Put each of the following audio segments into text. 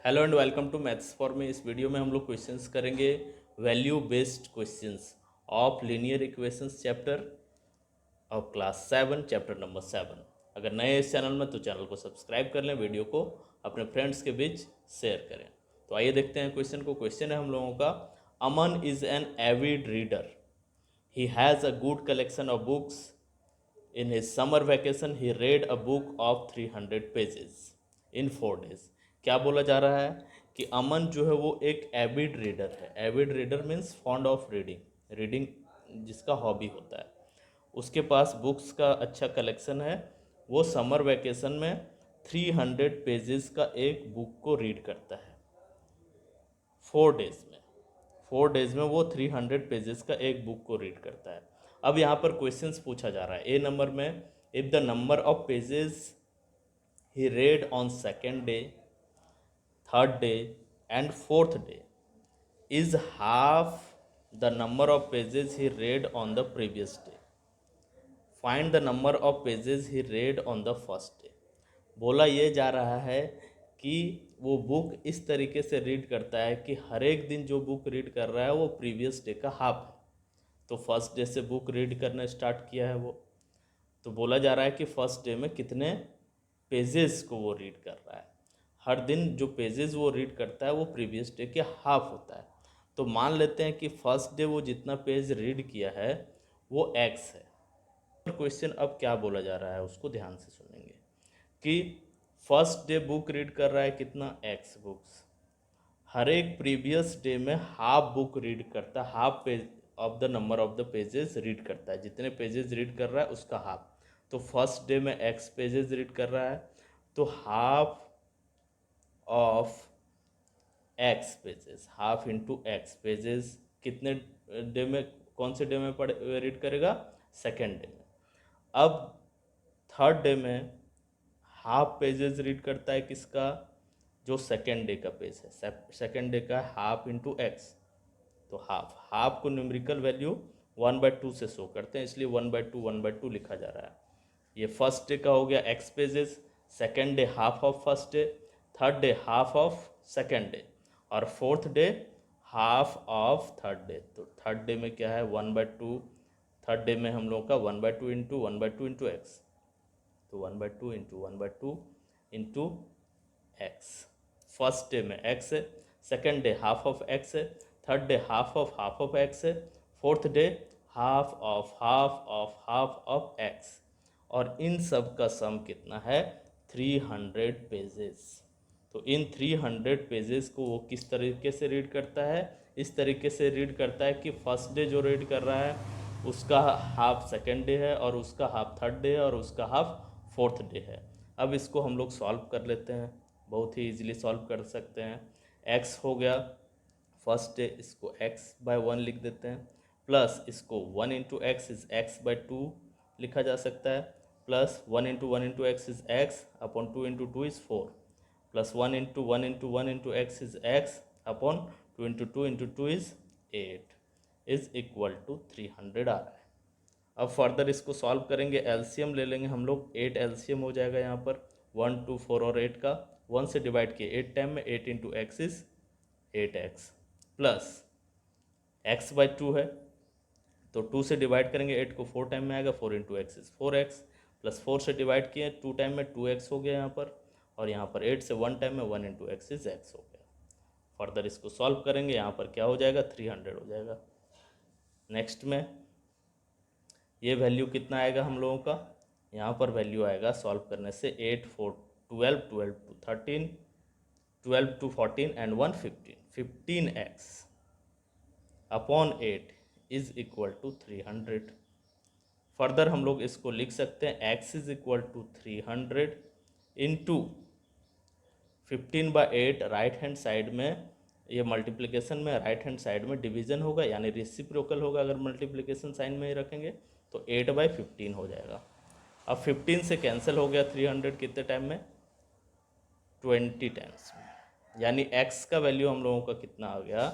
Hello and welcome to maths for me. इस video में हम लोग क्वेश्चंस करेंगे value based questions of linear equations chapter of class 7 chapter number 7। अगर नए इस चैनल में तो चैनल को सब्सक्राइब कर लें, वीडियो को अपने फ्रेंड्स के बीच शेयर करें। तो आइए देखते हैं क्वेश्चन को। क्वेश्चन है हम लोगों का, Aman is an avid reader, he has a good collection of books, in his summer vacation he read a book of 300 pages in 4 days। क्या बोला जा रहा है कि अमन जो है वो एक एविड रीडर है। Avid reader means fond of reading, reading जिसका हॉबी होता है। उसके पास बुक्स का अच्छा कलेक्शन है। वो समर वैकेशन में 300 पेजेस का एक बुक को रीड करता है 4 डेज में। 4 डेज में वो 300 पेजेस का एक बुक को रीड करता है। अब यहाँ पर क्वेश्चंस पूछा जा रहा है ए नंबर में, if the number of pages he red on second day, third day and fourth day is half the number of pages he red on the previous day, find the number of pages he red on the first day. बोला ये जा रहा है कि वो book इस तरीके से रीड करता है कि हर एक दिन जो बुक रीड कर रहा है वो प्रीवियस डे का हाफ है। तो फर्स्ट डे से बुक रीड करना स्टार्ट किया है वो, तो बोला जा रहा है कि फर्स्ट डे में कितने पेजेस को वो रीड कर रहा है। हर दिन जो पेजेस वो रीड करता है वो प्रीवियस डे के हाफ होता है। तो मान लेते हैं कि फर्स्ट डे वो जितना पेज रीड किया है वो एक्स है। क्वेश्चन अब क्या बोला जा रहा है उसको ध्यान से सुनेंगे कि फर्स्ट डे बुक रीड कर रहा है कितना, एक्स बुक्स। हर एक प्रीवियस डे में हाफ बुक रीड करता है, half page of the number of the pages read करता है। जितने पेजेस रीड कर रहा है उसका हाफ। तो फर्स्ट डे में एक्स पेजेस रीड कर रहा है, तो half of x pages, half into x pages कितने डे में, कौन से डे में पढ़े रीड करेगा, सेकेंड डे में। अब थर्ड डे में हाफ पेजेस रीड करता है किसका, जो सेकेंड डे का पेज है। सेकेंड डे का हाफ इंटू एक्स, तो हाफ, हाफ को न्यूमेरिकल वैल्यू 1/2 से शो करते हैं, इसलिए 1/2 लिखा जा रहा है। ये फर्स्ट डे का हो गया x pages, second day half of first day, third day half of second day और fourth day half of third day. तो थर्ड डे में क्या है 1/2, थर्ड डे में हम लोग का 1/2 इंटू 1/2 इंटू एक्स, तो 1/2 into 1/2 into x. First day में एक्स है, second day half of x है, third day half of x है, fourth day half of x. और इन सब का सम कितना है 300 पेजेस। तो इन 300 पेजेस को वो किस तरीके से रीड करता है, इस तरीके से रीड करता है कि फर्स्ट डे जो रीड कर रहा है उसका हाफ सेकेंड डे है और उसका हाफ थर्ड डे है और उसका हाफ फोर्थ डे है। अब इसको हम लोग सॉल्व कर लेते हैं, बहुत ही इजीली सॉल्व कर सकते हैं। एक्स हो गया फर्स्ट डे, इसको x/1 लिख देते हैं, प्लस इसको 1 इंटू एक्स इज x/2 लिखा जा सकता है, plus 1 into x is x upon 2 into 2 is 4, plus 1 into x is x upon 2 into 2 is 8 is equal to 300 आ रहा है। अब फर्दर इसको सॉल्व करेंगे, एलसीएम ले लेंगे हम लोग। 8 एलसीएम हो जाएगा यहाँ पर, 1 2 4 और 8 का 1 से डिवाइड किए 8 टाइम में, 8 into x is 8x, plus x/2 है तो 2 से डिवाइड करेंगे 8 को 4 टाइम में आएगा, 4 into x is 4x, plus 4 से डिवाइड किए 2 टाइम में 2x हो गया यहाँ पर, और यहाँ पर 8 से 1 टाइम में 1 इंटू एक्स इज x हो गया। फर्दर इसको सॉल्व करेंगे, यहाँ पर क्या हो जाएगा 300 हो जाएगा। नेक्स्ट में ये वैल्यू कितना आएगा हम लोगों का, यहाँ पर वैल्यू आएगा सॉल्व करने से 8 4 12 12 2 13 12 2 14 and 1 15, 15x upon 8 is equal to 300। Further हम लोग इसको लिख सकते हैं x is equal to 300 into 15/8, right hand side में ये मल्टीप्लिकेशन में, राइट हैंड साइड में डिवीजन होगा यानी रेसिप्रोकल होगा। अगर मल्टीप्लिकेशन साइन में ही रखेंगे तो 8/15 हो जाएगा। अब 15 से कैंसिल हो गया 300 कितने टाइम में, 20 टाइम्स में, यानी x का वैल्यू हम लोगों का कितना आ गया।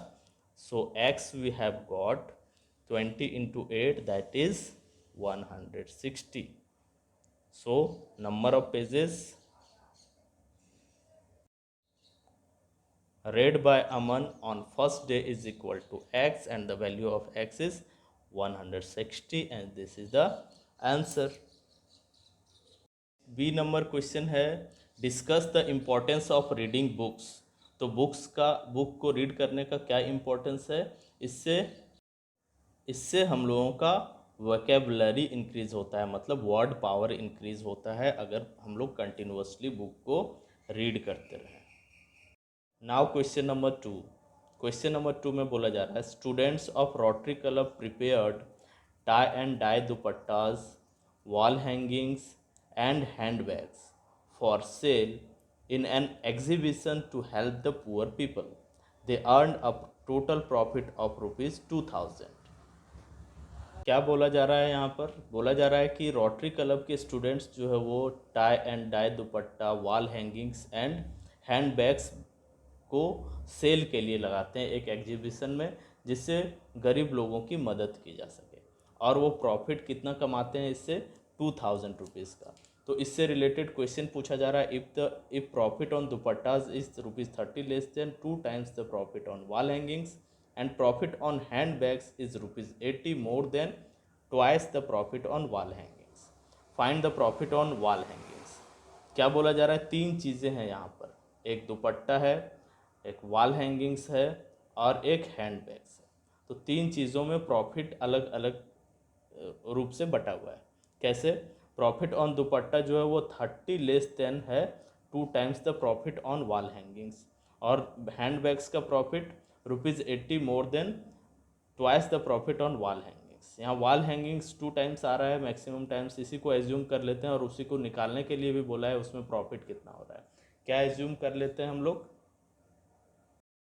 So x we have got 20 into 8 that is 160। So number of pages read by Aman on first day is equal to x and the value of x is 160 and this is the answer. B number question है discuss the importance of reading books. तो book को read करने का क्या importance है, इससे इससे हम लोगों का वोकेबलरी इंक्रीज होता है, मतलब वर्ड पावर इंक्रीज होता है अगर हम लोग कंटिन्यूसली बुक को रीड करते रहें। Now question number two. Question number two में बोला जा रहा है students of Rotary Club prepared tie and dye dupattas, wall hangings and handbags for sale in an exhibition to help the poor people. They earned a total profit of ₹2000. क्या बोला जा रहा है यहाँ पर? बोला जा रहा है कि रोटरी क्लब के स्टूडेंट्स जो है वो tie and dye dupatta, wall hangings and hand bags को सेल के लिए लगाते हैं एक एग्जीबिशन में, जिससे गरीब लोगों की मदद की जा सके। और वो प्रॉफिट कितना कमाते हैं इससे? ₹2000 का। तो इससे रिलेटेड क्वेश्चन पूछा जा रहा है if profit on dupattas is ₹30 less than 2 times the profit on wall hangings and profit on hand bags is ₹80 more than twice the profit on wall hangings, find the profit on wall hangings. क्या बोला जा रहा है? 3 चीज़ें हैं यहाँ पर, एक दुपट्टा है, एक वॉल हैंगिंग्स है और एक हैंड बैग्स है। तो 3 चीज़ों में प्रॉफिट अलग अलग रूप से बटा हुआ है। कैसे? प्रॉफिट ऑन दुपट्टा जो है वो 30 लेस देन है 2 times the profit on wall hangings, और हैंड बैग्स का profit ₹80 more than twice the profit on wall hangings. यहाँ वॉल हैंगिंग्स 2 times आ रहा है मैक्सिमम टाइम्स, इसी को एज्यूम कर लेते हैं और उसी को निकालने के लिए भी बोला है उसमें प्रॉफिट कितना हो रहा है। क्या एज्यूम कर लेते हैं हम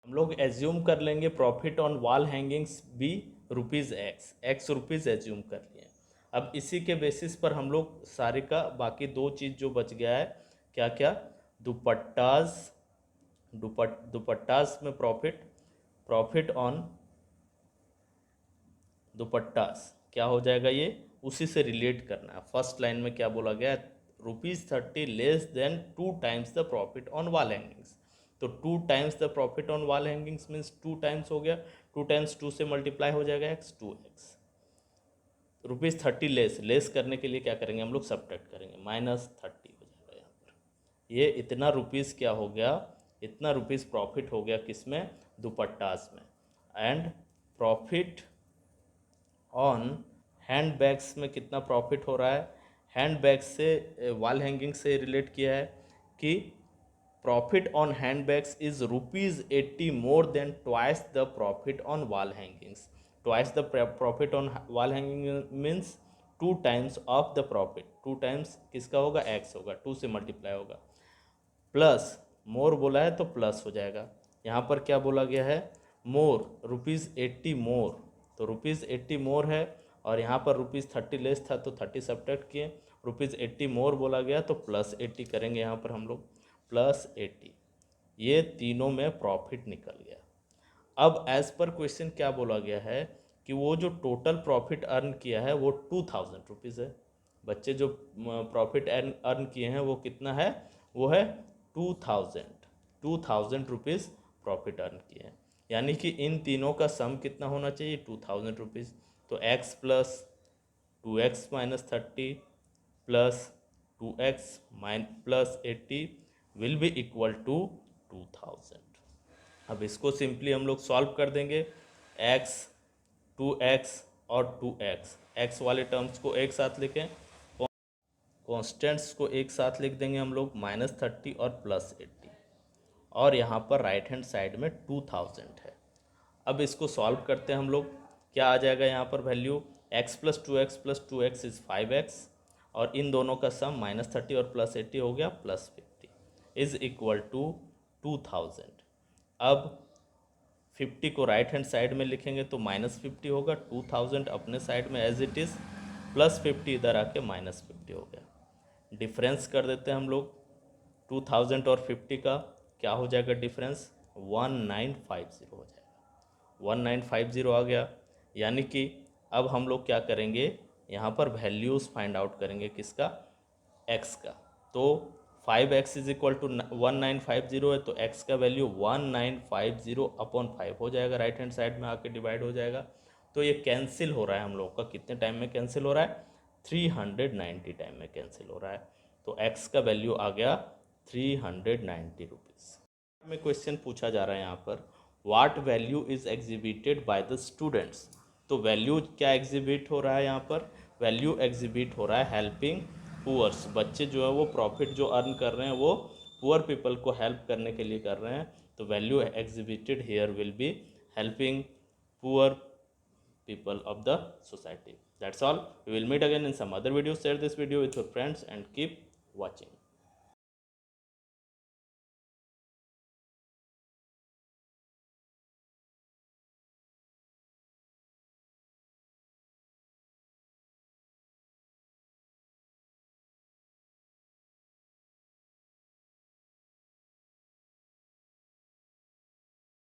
लोग एज्यूम कर लेंगे प्रॉफिट ऑन वॉल हैंगिंग्स भी ₹X रुपीज़ एज्यूम कर लिए। अब इसी के बेसिस पर हम लोग सारे का बाकी 2 चीज़ जो बच गया है, क्या क्या? दुपट्टास में प्रॉफिट ऑन दुपट्टास क्या हो जाएगा, ये उसी से रिलेट करना है। फर्स्ट लाइन में क्या बोला गया है? ₹30 less than 2 times the profit on wall hangings. तो 2 times the profit on wall hangings means 2 times हो गया, 2 times 2 से मल्टीप्लाई हो जाएगा x, 2x। ₹30 लेस करने के लिए क्या करेंगे हम लोग? सब्ट्रैक्ट करेंगे, -30 हो जाएगा यहाँ पर। ये इतना रुपीज़ क्या हो गया? इतना रुपीज़ प्रॉफिट हो गया किसमें? दुपट्टास में। And profit on hand bags में कितना प्रॉफिट हो रहा है? हैंड बैग से वॉल हैंगिंग से रिलेट किया है कि profit on hand bags is ₹80 more than twice the profit on wall hangings. Twice the profit on wall hanging means 2 times of the profit. 2 times किसका होगा? x होगा, 2 से multiply होगा। प्लस मोर बोला है तो प्लस हो जाएगा। यहाँ पर क्या बोला गया है? मोर, ₹80 मोर, तो ₹80 मोर है और यहाँ पर ₹30 लेस था तो 30 सब्ट्रैक्ट किए, ₹80 मोर बोला गया तो +80 करेंगे यहाँ पर हम लोग, +80। ये तीनों में प्रॉफिट निकल गया। अब एज पर क्वेश्चन क्या बोला गया है कि वो जो टोटल प्रॉफिट अर्न किया है वो ₹2000 है। बच्चे जो प्रॉफिट अर्न किए हैं वो कितना है? वो है 2000 रुपीज़ प्रॉफिट अर्न किए हैं। यानी कि इन तीनों का सम कितना होना चाहिए? ₹2000। तो x plus 2x minus 30 plus 2x plus 80 will be equal to 2000। अब इसको सिंपली हम लोग सॉल्व कर देंगे। x, 2x और 2x, x वाले टर्म्स को एक साथ लिखें, कॉन्स्टेंट्स को एक साथ लिख देंगे हम लोग, -30 और +80, और यहाँ पर राइट हैंड साइड में 2000 है। अब इसको सॉल्व करते हैं हम लोग। क्या आ जाएगा यहाँ पर value? x plus 2x is 5x, और इन दोनों का सम -30 और +80 हो गया +50 इज़ इक्वल टू 2000। अब 50 को राइट हैंड साइड में लिखेंगे तो -50 होगा, 2000 अपने साइड में एज इट इज़, +50 इधर आके -50 हो गया। डिफरेंस कर देते हैं हम लोग, 2000 और 50 का क्या हो जाएगा डिफरेंस? 1950 हो जाएगा। 1950 आ गया। यानी कि अब हम लोग क्या करेंगे, यहाँ पर वैल्यूज़ फाइंड आउट करेंगे किसका? x का। तो 5x इज इक्वल टू 1950 है, तो x का वैल्यू 1950 अपॉन 5 हो जाएगा, राइट हैंड साइड में आके डिवाइड हो जाएगा। तो ये कैंसिल हो रहा है हम लोग का, कितने टाइम में कैंसिल हो रहा है, 390 टाइम में कैंसिल हो रहा है। तो x का वैल्यू आ गया 390 रुपीज़। में क्वेश्चन पूछा जा रहा है यहाँ पर, what value is exhibited by the students. तो वैल्यू क्या एग्जिबिट हो रहा है यहाँ पर, वैल्यू एग्जिबिट हो रहा है हेल्पिंग पुअर्स। बच्चे जो है वो प्रॉफिट जो अर्न कर रहे हैं वो पुअर पीपल को हेल्प करने के लिए कर रहे हैं। तो value exhibited here will be helping poor people of the society. That's all. We will meet again in some other video. Share this video with your friends and keep watching.